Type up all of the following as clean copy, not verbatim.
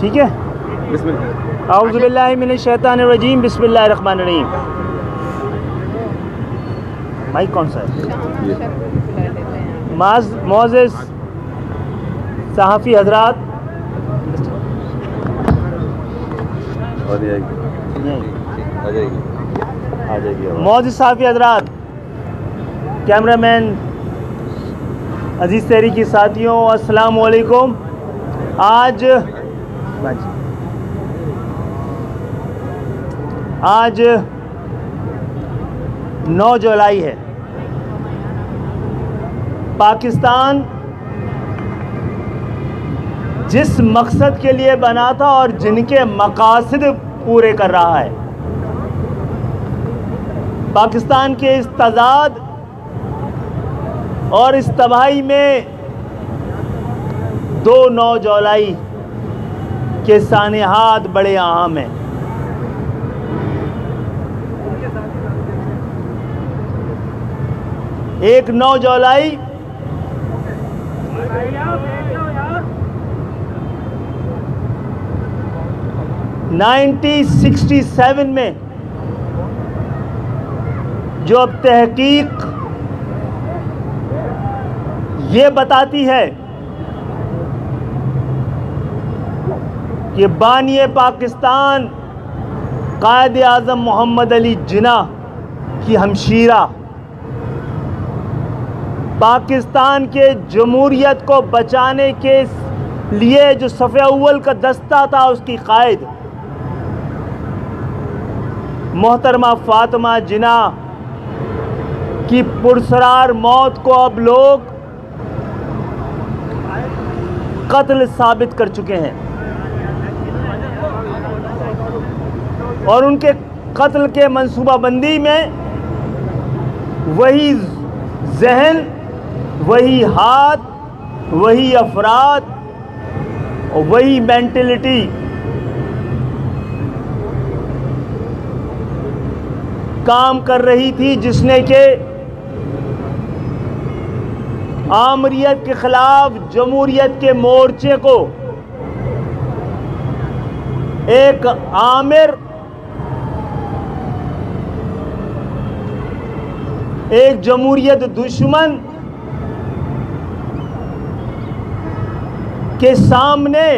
ठीक है। औज़ु बिल्लाहि मिनश शैतानिर रजीम, बिस्मिल्लाहिर रहमानिर रहीम। माइक कौन सा है? मोअज़्ज़िज़ सहाफ़ी हज़रात, मोअज़्ज़िज़ सहाफ़ी हज़रात, कैमरामैन, अज़ीज़ तहरीकी साथियों, अस्सलामु अलैकुम। आज 9 जुलाई है। पाकिस्तान जिस मकसद के लिए बना था और जिनके मकासद पूरे कर रहा है, पाकिस्तान के इस तज़ाद और इस तबाही में 9 जुलाई के सानेहात बड़े अहम हैं। एक 9 जुलाई 1967 में जो अब तहकीक ये बताती है कि बानी पाकिस्तान कायद आज़म मोहम्मद अली जिन्ना की हमशीरा पाकिस्तान के जमहूरियत को बचाने के लिए जो सफ़े अव्वल का दस्ता था, उसकी कायद मोहतरमा फातिमा जिन्ना की पुरसरार मौत को अब लोग कत्ल साबित कर चुके हैं और उनके कत्ल के मंसूबाबंदी में वही जहन, वही हाथ, वही अफराद और वही मेंटलिटी काम कर रही थी जिसने के आमरीत के खिलाफ जमहूरियत के मोर्चे को एक आमिर, एक जमहूरियत दुश्मन के सामने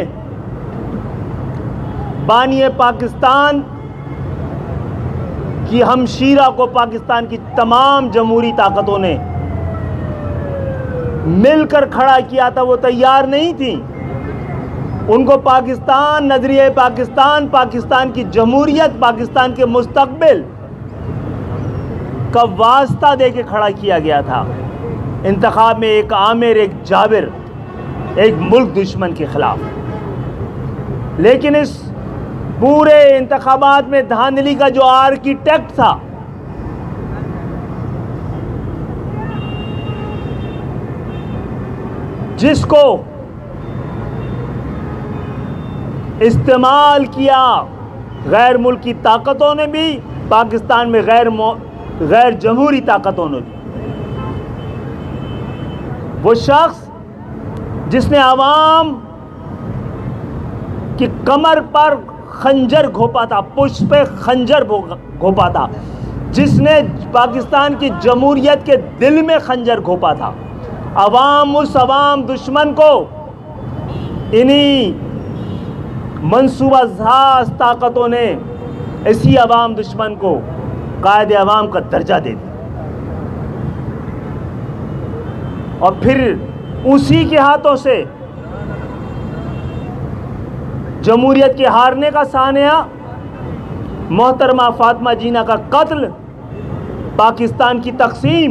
बानी पाकिस्तान की हमशीरा को पाकिस्तान की तमाम जमहूरी ताकतों ने मिलकर खड़ा किया था। वो तैयार नहीं थी। उनको पाकिस्तान, नजरिए पाकिस्तान, पाकिस्तान की जमहूरियत, पाकिस्तान के मुस्तकबिल का वास्ता दे के खड़ा किया गया था। इंतखाब में एक आमिर, एक जाबिर, एक मुल्क दुश्मन के खिलाफ। लेकिन इस पूरे इंतखाबात में धांधली का जो आर्किटेक्ट था, जिसको इस्तेमाल किया गैर मुल्की ताकतों ने भी, पाकिस्तान में गैर जमहूरी ताकतों ने भी, वो शख्स जिसने आवाम की कमर पर खंजर घोंपा था, पुष्प पे खंजर घोंपा था, जिसने पाकिस्तान की जमहूरियत के दिल में खंजर घोंपा था। उस अवाम दुश्मन को इन्हीं मंसूबासाज ताकतों ने, इसी अवाम दुश्मन को कायदे अवाम का दर्जा दे दिया और फिर उसी के हाथों से जमहूरियत के हारने का सानिया, मोहतरमा फातिमा जिन्ना का कत्ल, पाकिस्तान की तकसीम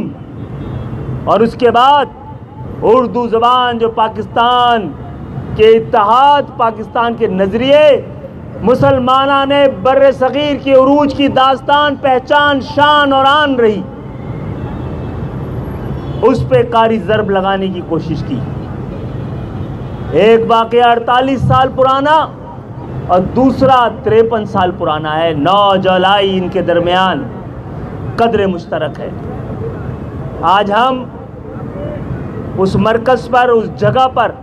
और उसके बाद उर्दू ज़बान जो पाकिस्तान के इत्तेहाद, पाकिस्तान के नज़रिए, मुसलमाना ने बर्रे सगीर की उरूज की दास्तान, पहचान, शान और आन रही, उस पे कारी ज़र्ब लगाने की कोशिश की। एक वाक़या 48 साल पुराना और दूसरा 53 साल पुराना है। 9 जुलाई इनके दरमियान कदर मुश्तरक है। आज हम उस मरकज़ पर, उस जगह पर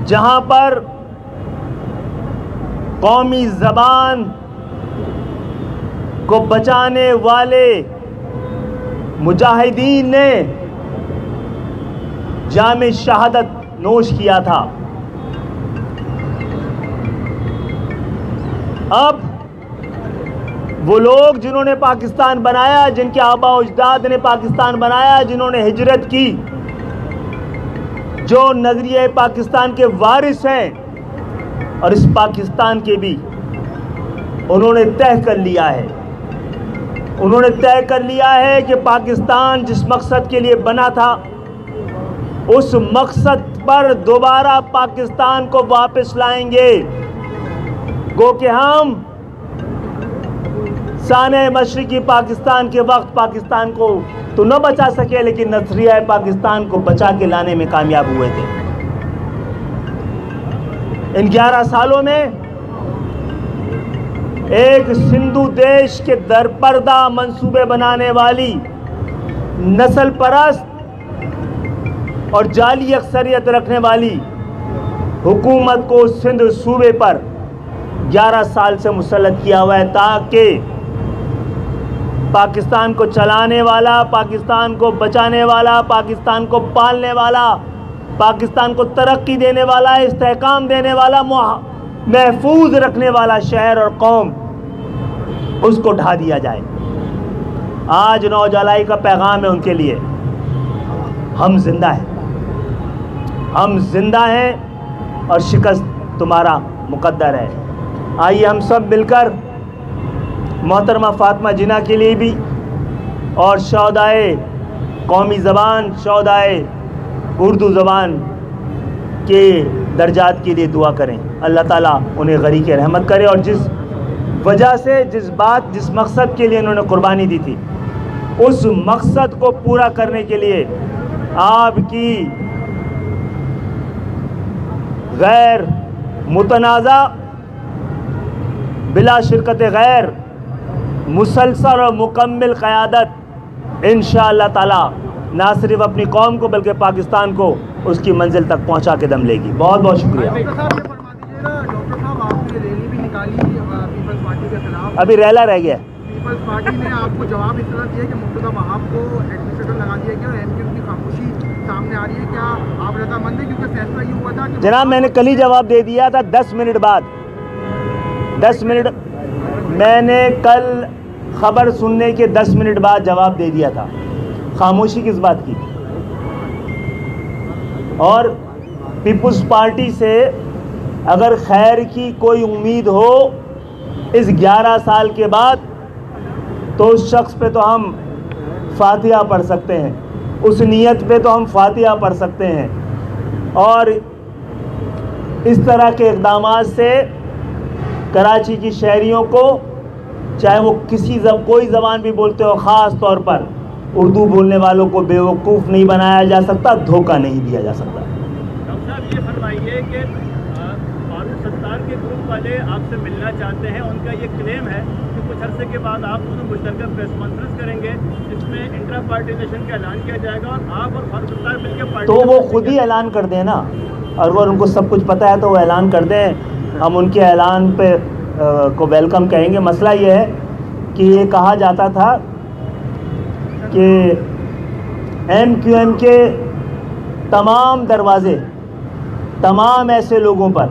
जहां पर कौमी ज़बान को बचाने वाले मुजाहिदीन ने जामे शहादत नोश किया था। अब वो लोग जिन्होंने पाकिस्तान बनाया, जिनके आबा अजदाद ने पाकिस्तान बनाया, जिन्होंने हिजरत की, जो नजरिए पाकिस्तान के वारिस हैं और इस पाकिस्तान के भी, उन्होंने तय कर लिया है, उन्होंने तय कर लिया है कि पाकिस्तान जिस मकसद के लिए बना था, उस मकसद पर दोबारा पाकिस्तान को वापस लाएंगे। गो कि हम साने मशरिकी पाकिस्तान के वक्त पाकिस्तान को तो न बचा सके, लेकिन नजरिया पाकिस्तान को बचा के लाने में कामयाब हुए थे। इन 11 सालों में एक सिंधु देश के दरपर्दा मंसूबे बनाने वाली, नस्ल परस्त और जाली अक्सरियत रखने वाली हुकूमत को सिंध सूबे पर 11 साल से मुसल्लत किया हुआ है, ताकि पाकिस्तान को चलाने वाला, पाकिस्तान को बचाने वाला, पाकिस्तान को पालने वाला, पाकिस्तान को तरक्की देने वाला, इस्तेहकाम देने वाला, महफूज रखने वाला शहर और कौम, उसको ढा दिया जाए। आज 9 जुलाई का पैगाम है उनके लिए, हम जिंदा हैं, हम जिंदा हैं और शिकस्त तुम्हारा मुकद्दर है। आइए हम सब मिलकर मोहतरमा फातिमा जिन्ना के लिए भी और शौहदाए कौमी ज़बान, शौहदाए उर्दू ज़बान के दर्जात के लिए दुआ करें। अल्लाह ताला उन्हें गरीक़ रहमत करे और जिस वजह से, जिस मकसद के लिए इन्होंने कुर्बानी दी थी, उस मकसद को पूरा करने के लिए आपकी गैर मुतनाज़ा, बिला शिरकत गैर, मुसलसल और मुकम्मल क़यादत इंशाअल्लाह ताला ना सिर्फ अपनी कौम को बल्कि पाकिस्तान को उसकी मंजिल तक पहुंचा के दम लेगी। बहुत बहुत शुक्रिया। डॉक्टर साहब, आपने रैली भी निकाली पीपल्स पार्टी के खिलाफ, अभी रैला रह गया। पीपल्स पार्टी ने आपको जवाब इस तरह दिया कि मुर्तज़ा वहाब को एडमिनिस्ट्रेटर लगा दिया गया और एमक्यूएम की खामोशी सामने आ रही है। क्या आप रज़ामंद हैं? क्योंकि फैसला ये हुआ था कि जनाब, मैंने कल ही जवाब दे दिया था 10 मिनट बाद। 10 मिनट मैंने कल खबर सुनने के 10 मिनट बाद जवाब दे दिया था। खामोशी किस बात की? और पीपल्स पार्टी से अगर खैर की कोई उम्मीद हो इस 11 साल के बाद, तो उस शख्स पे तो हम फातिहा पढ़ सकते हैं, उस नीयत पे तो हम फातिहा पढ़ सकते हैं। और इस तरह के इक़दामात से कराची की शहरियों को, चाहे वो कोई ज़बान भी बोलते हो, ख़ास तौर पर उर्दू बोलने वालों को बेवकूफ़ नहीं बनाया जा सकता, धोखा नहीं दिया जा सकता। डॉक्टर साहब, ये फरमाइए कि फारूक सत्तार के ग्रुप वाले आपसे मिलना चाहते हैं। उनका ये क्लेम है कि कुछ अरसे के बाद आप दोनों मुश्तरका प्रेस कॉन्फ्रेंस करेंगे, जिसमें इंट्रा पार्टीशन का ऐलान किया जाएगा और आप और फारूक सत्तार मिलकर पार्टी, तो वो खुद ही ऐलान कर दें ना। अगर उनको सब कुछ पता है तो वो ऐलान कर दें, हम उनके ऐलान पे को वेलकम कहेंगे। मसला ये है कि ये कहा जाता था कि एमक्यूएम के तमाम दरवाज़े, तमाम ऐसे लोगों पर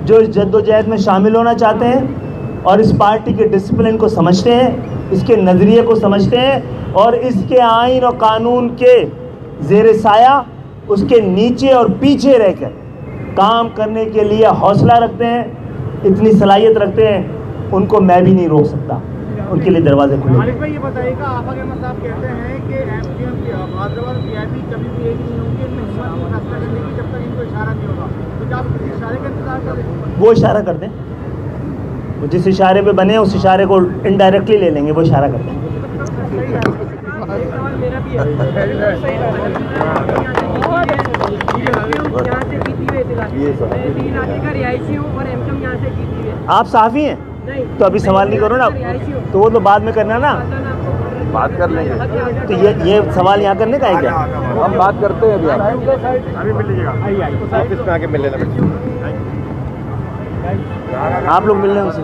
जो इस जद्दोजहद में शामिल होना चाहते हैं और इस पार्टी के डिसिप्लिन को समझते हैं, इसके नज़रिए को समझते हैं और इसके आइन और कानून के ज़ेर साया, उसके नीचे और पीछे रहकर काम करने के लिए हौसला रखते हैं, इतनी सलाहियत रखते हैं, उनको मैं भी नहीं रोक सकता। उनके लिए दरवाजे खुले। मालिक भाई, ये बताइएगा, आफाक अहमद साहब कहते हैं कि एमक्यूएम की हैदराबाद पीआईबी कभी भी यही नहीं होंगी, इनमें हिम्मत नहीं फैसला करने की जब तक इनको इशारा नहीं होगा। तो क्या आप किसी इशारे का इंतजार करें? वो इशारा कर दें, वो जिस इशारे पे बने उस इशारे को इनडायरेक्टली ले लेंगे, वो इशारा कर दें। मेरा भी है, आप आप साफ़ी हैं तो अभी सवाल नहीं करो ना, तो वो तो बाद में करना ना। बात कर लेंगे। तो ये सवाल यहाँ करने का है क्या? हम बात करते हैं अभी। अभी मिल लीजिएगा ऑफिस में आके मिल लेना। आप लोग मिल रहे हैं उनसे।